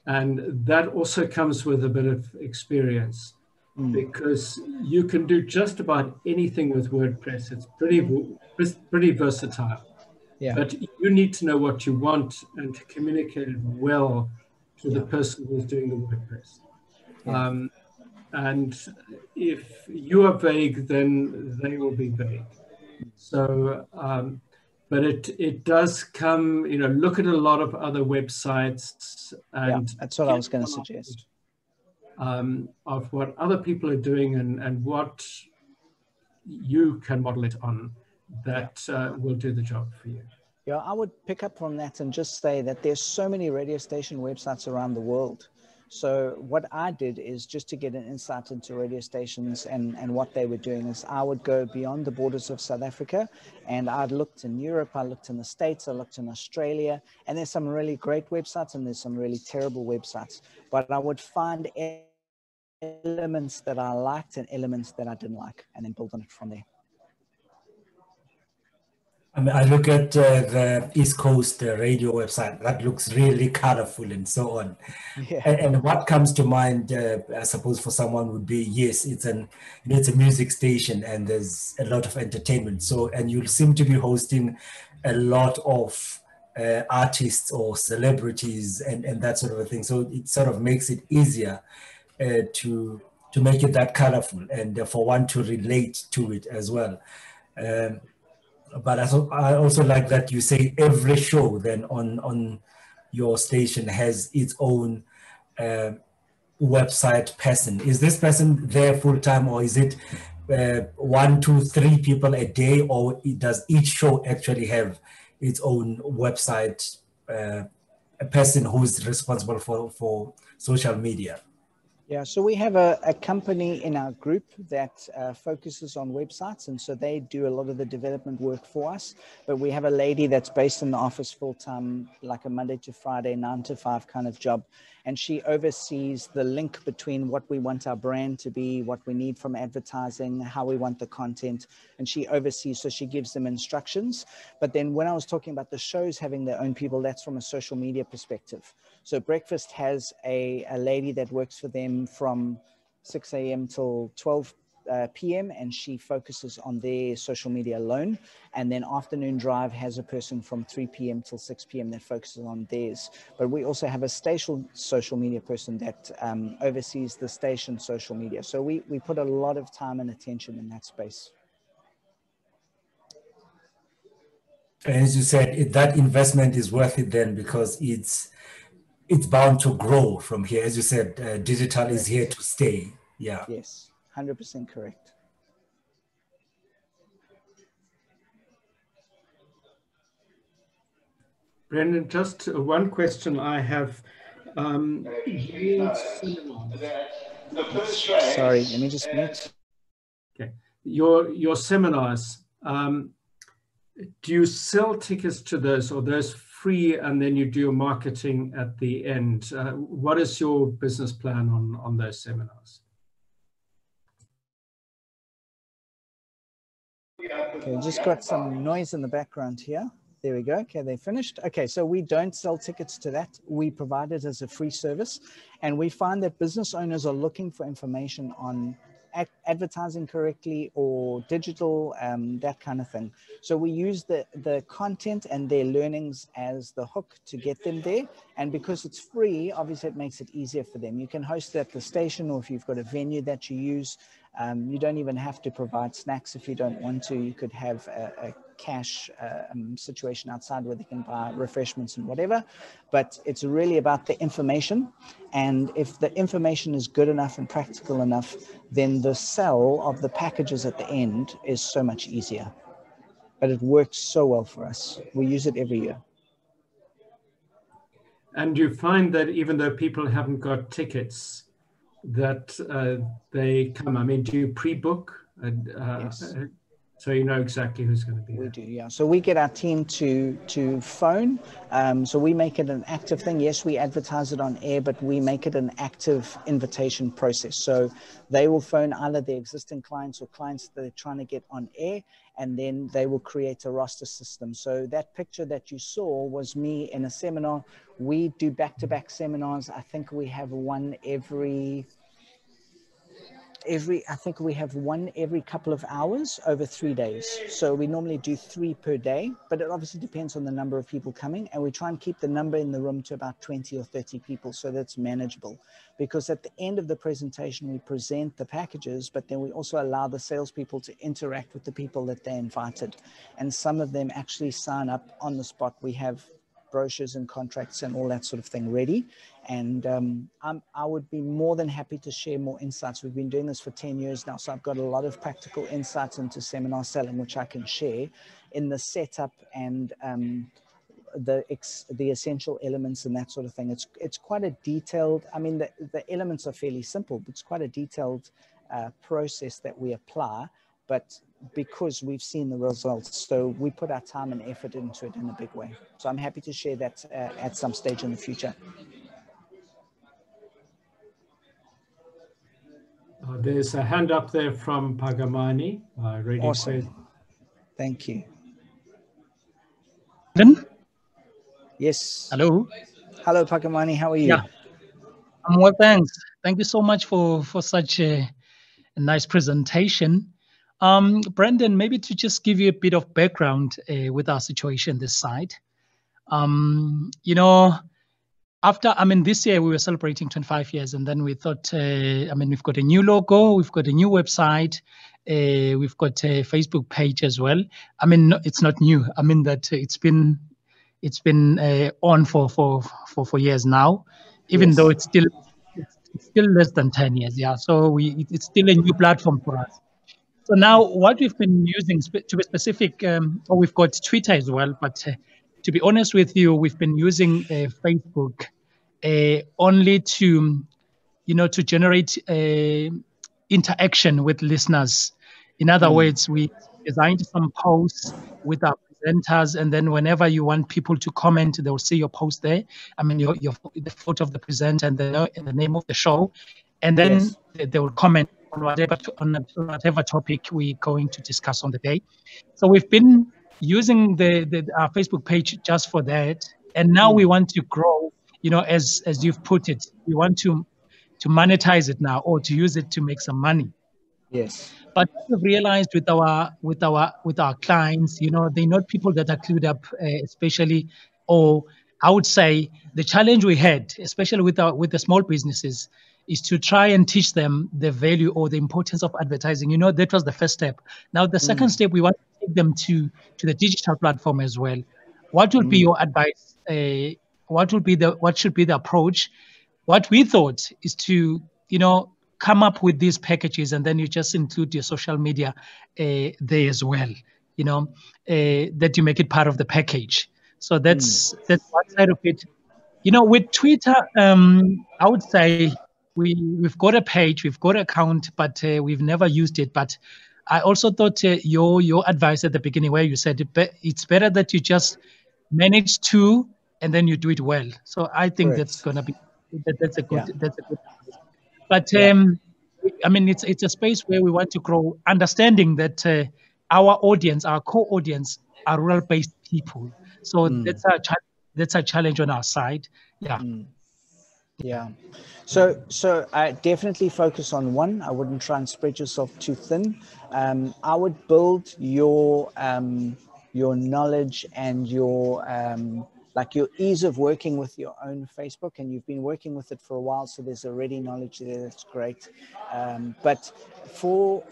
And that also comes with a bit of experience, because you can do just about anything with WordPress. It's pretty versatile. Yeah. But you need to know what you want and to communicate it well to the person who's doing the WordPress. Yeah. And if you are vague, then they will be vague. So, but it does come, look at a lot of other websites. And that's what I was going to suggest. Of what other people are doing and what you can model it on, that will do the job for you. Yeah, I would pick up from that and just say that there's so many radio station websites around the world. So what I did is, just to get an insight into radio stations and what they were doing, is I would go beyond the borders of South Africa, and I'd looked in Europe, I looked in the States, I looked in Australia, and there's some really great websites and there's some really terrible websites. But I would find elements that I liked and elements that I didn't like, and then build on it from there. I mean, I look at the East Coast radio website that looks really colorful and so on. Yeah. And what comes to mind, I suppose, for someone would be, yes, it's a music station and there's a lot of entertainment. So, and you seem to be hosting a lot of artists or celebrities and that sort of a thing. So it sort of makes it easier to make it that colorful and for one to relate to it as well. But I also like that you say every show then on your station has its own website person. Is this person there full time, or is it 1, 2, 3 people a day, or does each show actually have its own website, a person who's responsible for social media? Yeah, so we have a company in our group that focuses on websites, and so they do a lot of the development work for us. But we have a lady that's based in the office full-time, like a Monday to Friday, 9 to 5 kind of job. And she oversees the link between what we want our brand to be, what we need from advertising, how we want the content. And she oversees, so she gives them instructions. But then when I was talking about the shows having their own people, that's from a social media perspective. So Breakfast has a lady that works for them from 6 a.m. till 12 p.m. and she focuses on their social media alone. And then Afternoon Drive has a person from 3 p.m. till 6 p.m. that focuses on theirs. But we also have a station social media person that oversees the station social media. So we put a lot of time and attention in that space. And as you said, that investment is worth it then, because it's bound to grow from here. As you said, digital is here to stay. Yeah. Yes, 100% correct. Brenden, just one question I have. Sorry, let me just mute. Okay, your seminars. Do you sell tickets to those, or those free, and then you do your marketing at the end? What is your business plan on those seminars? Okay, just got some noise in the background here. There we go. Okay, they finished. Okay, so we don't sell tickets to that. We provide it as a free service. And we find that business owners are looking for information on advertising correctly or digital, that kind of thing. So we use the content and their learnings as the hook to get them there. And because it's free, obviously it makes it easier for them. You can host it at the station, or if you've got a venue that you use, you don't even have to provide snacks if you don't want to. You could have a cash situation outside where they can buy refreshments and whatever. But it's really about the information. And if the information is good enough and practical enough, then the sell of the packages at the end is so much easier. But it works so well for us. We use it every year. And you find that even though people haven't got tickets, that they come? I mean, do you pre-book? Yes. So you know exactly who's going to be there. We do, yeah. So we get our team to phone. So we make it an active thing. Yes, we advertise it on air, but we make it an active invitation process. So they will phone either their existing clients or clients that they're trying to get on air, and then they will create a roster system. So that picture that you saw was me in a seminar. We do back-to-back seminars. I think we have one every couple of hours over 3 days. So we normally do 3 per day, but it obviously depends on the number of people coming, and we try and keep the number in the room to about 20 or 30 people, so that's manageable. Because at the end of the presentation, we present the packages, but then we also allow the salespeople to interact with the people that they invited. And some of them actually sign up on the spot. We have brochures and contracts and all that sort of thing ready. And I would be more than happy to share more insights. We've been doing this for 10 years now, so I've got a lot of practical insights into seminar selling, which I can share in the setup and the essential elements and that sort of thing. It's quite a detailed, I mean, the elements are fairly simple, but it's quite a detailed process that we apply. But because we've seen the results, so we put our time and effort into it in a big way. So I'm happy to share that at some stage in the future. There's a hand up there from Pagamani. Awesome. Thank you. Yes. Hello. Hello, Pagamani. How are you? Yeah, I'm well, thanks. Thank you so much for such a nice presentation. Brenden, maybe to just give you a bit of background with our situation this side. You know, after, I mean, this year we were celebrating 25 years, and then we thought, I mean, we've got a new logo, we've got a new website, we've got a Facebook page as well. I mean, it's not new. I mean that it's been on for years now, even though it's still less than 10 years. Yeah, so it's still a new platform for us. So now what we've been using, to be specific, or we've got Twitter as well, but to be honest with you, we've been using Facebook only to, to generate interaction with listeners. In other words, we designed some posts with our presenters, and then whenever you want people to comment, they'll see your post there. I mean, the photo of the presenter and the name of the show, and then they will comment on whatever topic we're going to discuss on the day. So we've been using our Facebook page just for that, and now we want to grow. As you've put it, we want to monetize it now, or to use it to make some money. Yes. But what we've realized with our clients, they're not people that are clued up, especially, or I would say the challenge we had, especially with the small businesses, is to try and teach them the value or the importance of advertising. That was the first step. Now the second step, we want to take them to the digital platform as well. What would be your advice? What should be the approach? What we thought is to, come up with these packages, and then you just include your social media there as well, that you make it part of the package. So that's one side of it. With Twitter, I would say we've got a page, we've got an account, but we've never used it. But I also thought your advice at the beginning, where you said it's better that you just manage two and then you do it well. So I think that's gonna be that's a good advice. But I mean, it's a space where we want to grow, understanding that our audience, our core audience, are rural-based people. So that's a challenge on our side. Yeah. Yeah. So I definitely focus on one. I wouldn't try and spread yourself too thin. I would build your knowledge and your your ease of working with your own Facebook, and you've been working with it for a while, so there's already knowledge there. That's great. But for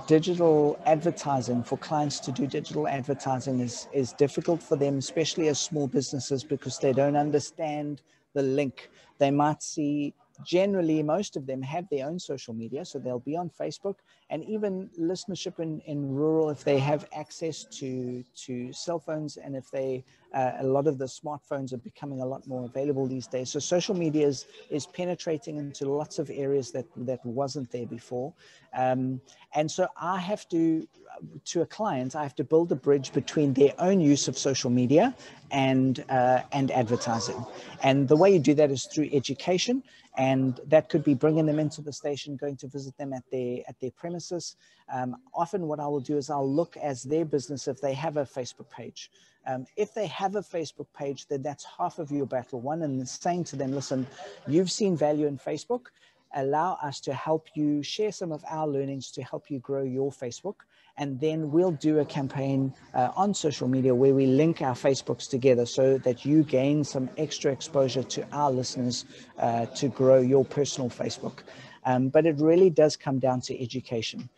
digital advertising, for clients to do digital advertising is difficult for them, especially as small businesses, because they don't understand the link. They might see, generally most of them have their own social media, so they'll be on Facebook, and even listenership in rural, if they have access to cell phones, and if they a lot of the smartphones are becoming a lot more available these days. So social media is penetrating into lots of areas that wasn't there before. And so I have to a client, I have to build a bridge between their own use of social media and advertising. And the way you do that is through education, and that could be bringing them into the station, going to visit them at their premises. Often what I will do is I'll look as their business if they have a Facebook page. If they have a Facebook page, then that's half of your battle won, and saying to them, listen, you've seen value in Facebook, allow us to help you share some of our learnings to help you grow your Facebook. And then we'll do a campaign on social media where we link our Facebooks together so that you gain some extra exposure to our listeners to grow your personal Facebook. But it really does come down to education.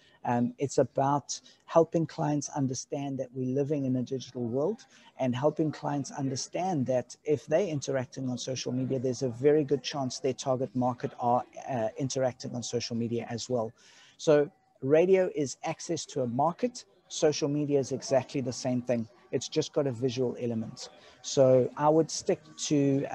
It's about helping clients understand that we're living in a digital world, and helping clients understand that if they're interacting on social media, there's a very good chance their target market are interacting on social media as well. So radio is access to a market. Social media is exactly the same thing. It's just got a visual element. So I would stick to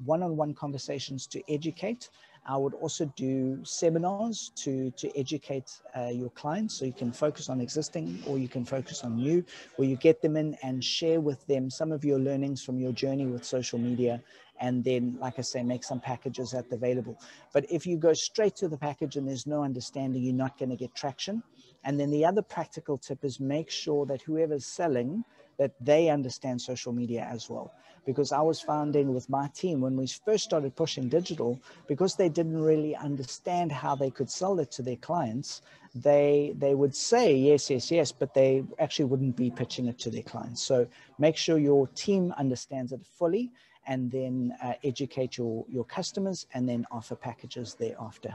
one-on-one conversations to educate. I would also do seminars to educate your clients, so you can focus on existing or you can focus on new, where you get them in and share with them some of your learnings from your journey with social media, and then, like I say, make some packages that are available. But if you go straight to the package and there's no understanding, you're not going to get traction. And then the other practical tip is make sure that whoever's selling that they understand social media as well. Because I was finding with my team, when we first started pushing digital, because they didn't really understand how they could sell it to their clients, they would say yes, yes, yes, but they actually wouldn't be pitching it to their clients. So make sure your team understands it fully, and then educate your customers, and then offer packages thereafter.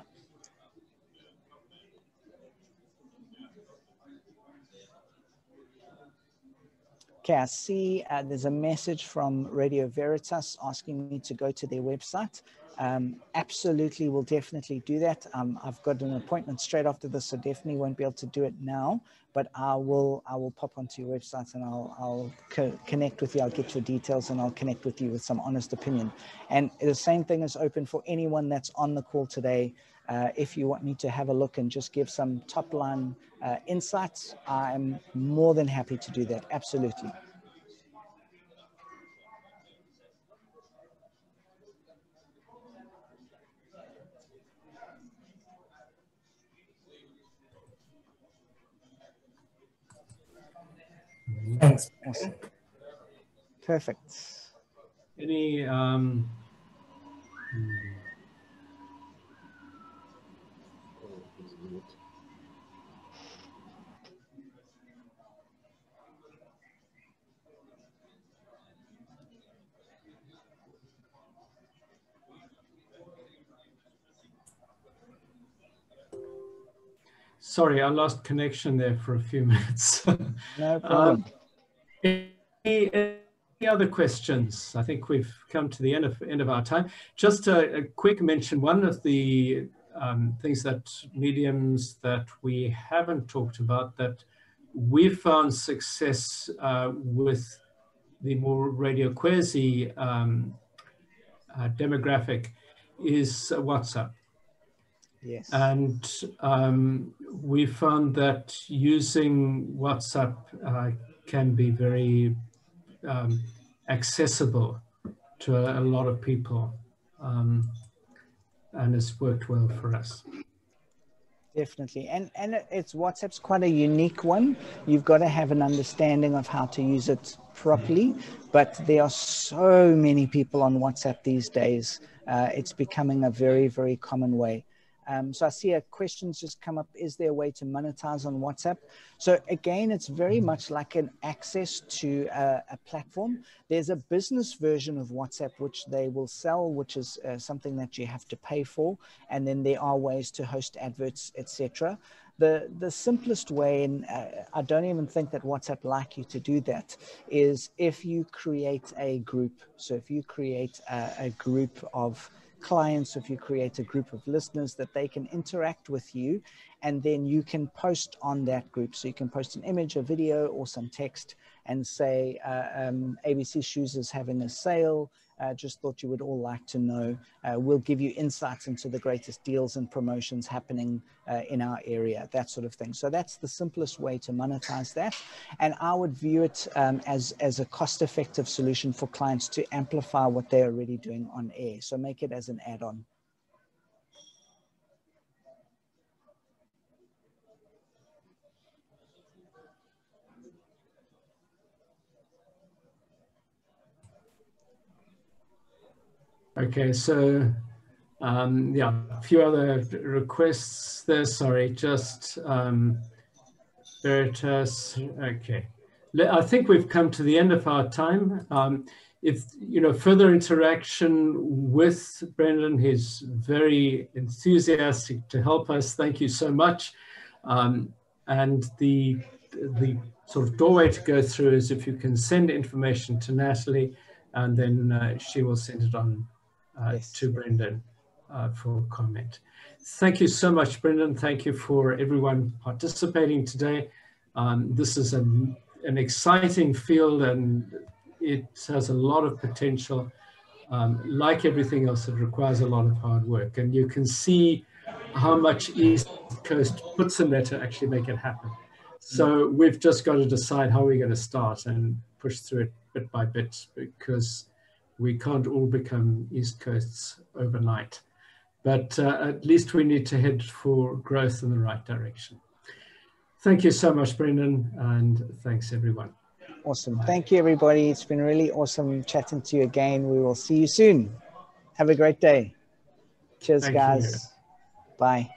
Okay, I see there's a message from Radio Veritas asking me to go to their website. Absolutely, we'll definitely do that. I've got an appointment straight after this, so definitely won't be able to do it now, but I will pop onto your website, and I'll connect with you. I'll get your details, and I'll connect with you with some honest opinion. And the same thing is open for anyone that's on the call today. If you want me to have a look and just give some top line insights, I'm more than happy to do that. Absolutely. Thanks. Awesome. Perfect. Any sorry, I lost connection there for a few minutes. No problem. Any other questions? I think we've come to the end of our time. Just a quick mention, one of the things that mediums that we haven't talked about that we found success with the more radio quasi demographic is WhatsApp. Yes. And we found that using WhatsApp can be very accessible to a lot of people, and it's worked well for us. Definitely. And it's WhatsApp's quite a unique one. You've got to have an understanding of how to use it properly, but there are so many people on WhatsApp these days. It's becoming a very, very common way. So I see a question's just come up. Is there a way to monetize on WhatsApp? So again, it's very much like an access to a platform. There's a business version of WhatsApp, which they will sell, which is something that you have to pay for. And then there are ways to host adverts, etc. The simplest way, and I don't even think that WhatsApp like you to do that, is if you create a group. So if you create a group of clients, if you create a group of listeners that they can interact with you, and then you can post on that group. So you can post an image, a video, or some text and say, ABC Shoes is having a sale. Just thought you would all like to know. We'll give you insights into the greatest deals and promotions happening in our area, that sort of thing. So that's the simplest way to monetize that. And I would view it as a cost-effective solution for clients to amplify what they're already doing on air. So make it as an add-on. Okay, so yeah, a few other requests there. Sorry, just Veritas. Okay, I think we've come to the end of our time. If further interaction with Brenden, he's very enthusiastic to help us. Thank you so much. And the sort of doorway to go through is if you can send information to Natalie, and then she will send it on to Brenden for comment. Thank you so much, Brenden. Thank you for everyone participating today. This is an exciting field, and it has a lot of potential. Like everything else, it requires a lot of hard work, and you can see how much East Coast puts in there to actually make it happen. So we've just got to decide how we're going to start and push through it bit by bit, because we can't all become East Coasts overnight. But at least we need to head for growth in the right direction. Thank you so much, Brenden, and thanks everyone. Awesome. Thank you, everybody. It's been really awesome chatting to you again. We will see you soon. Have a great day. Cheers, Thank you. guys. Bye.